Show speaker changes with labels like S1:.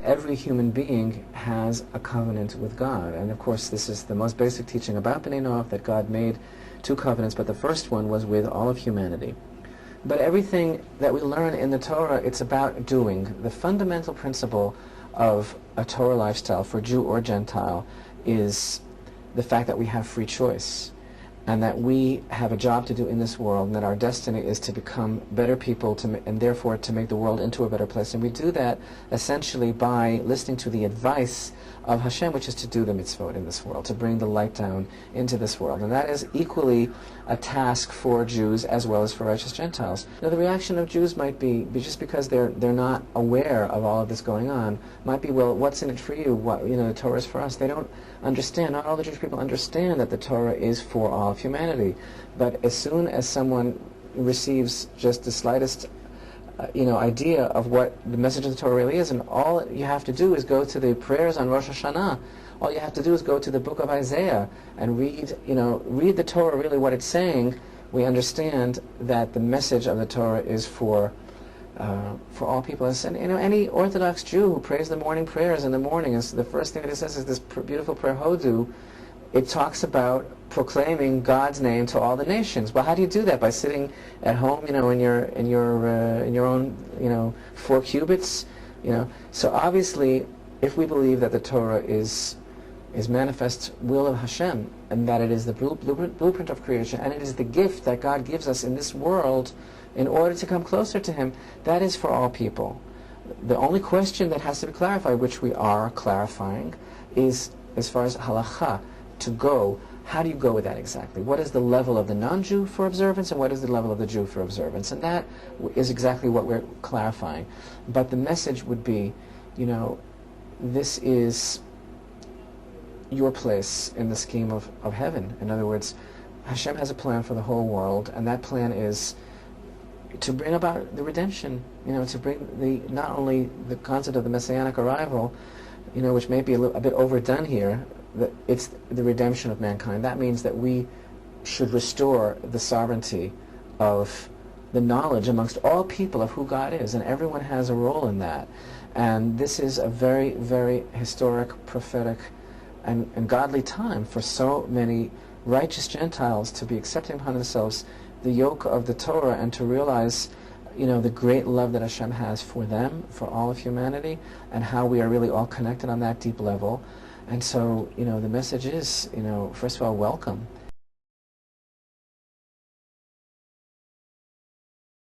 S1: Every human being has a covenant with God. And of course, this is the most basic teaching about Bnei Noach, that God made two covenants, but the first one was with all of humanity. But everything that we learn in the Torah, it's about doing. The fundamental principle of a Torah lifestyle for Jew or Gentile is the fact that we have free choice, and that we have a job to do in this world, and that our destiny is to become better people, and therefore to make the world into a better place. And we do that essentially by listening to the advice of Hashem, which is to do the mitzvot in this world, to bring the light down into this world. And that is equally a task for Jews as well as for righteous Gentiles. Now, the reaction of Jews might be just because they're not aware of all of this going on, might be, well, what's in it for you? What, the Torah is for us. They don't understand. Not all the Jewish people understand that the Torah is for all of humanity. But as soon as someone receives just the slightest idea of what the message of the Torah really is, and all you have to do is go to the prayers on Rosh Hashanah. All you have to do is go to the book of Isaiah and read the Torah, really what it's saying. We understand that the message of the Torah is for all people. And any Orthodox Jew who prays the morning prayers in the morning, is the first thing that it says is this beautiful prayer Hodu. It talks about proclaiming God's name to all the nations. Well, how do you do that? By sitting at home, in your own, 4 cubits, So obviously, if we believe that the Torah is manifest will of Hashem, and that it is the blueprint of creation, and it is the gift that God gives us in this world in order to come closer to Him, that is for all people. The only question that has to be clarified, which we are clarifying, is as far as halakha, to go. How do you go with that exactly? What is the level of the non-Jew for observance, and what is the level of the Jew for observance? And that is exactly what we're clarifying. But the message would be, this is your place in the scheme of heaven. In other words, Hashem has a plan for the whole world, and that plan is to bring about the redemption, to bring not only the concept of the messianic arrival, which may be a bit overdone here, it's the redemption of mankind. That means that we should restore the sovereignty of the knowledge amongst all people of who God is, and everyone has a role in that. And this is a very, very historic, prophetic, and godly time for so many righteous Gentiles to be accepting upon themselves the yoke of the Torah, and to realize the great love that Hashem has for them, for all of humanity, and how we are really all connected on that deep level. And so, the message is, first of all, welcome.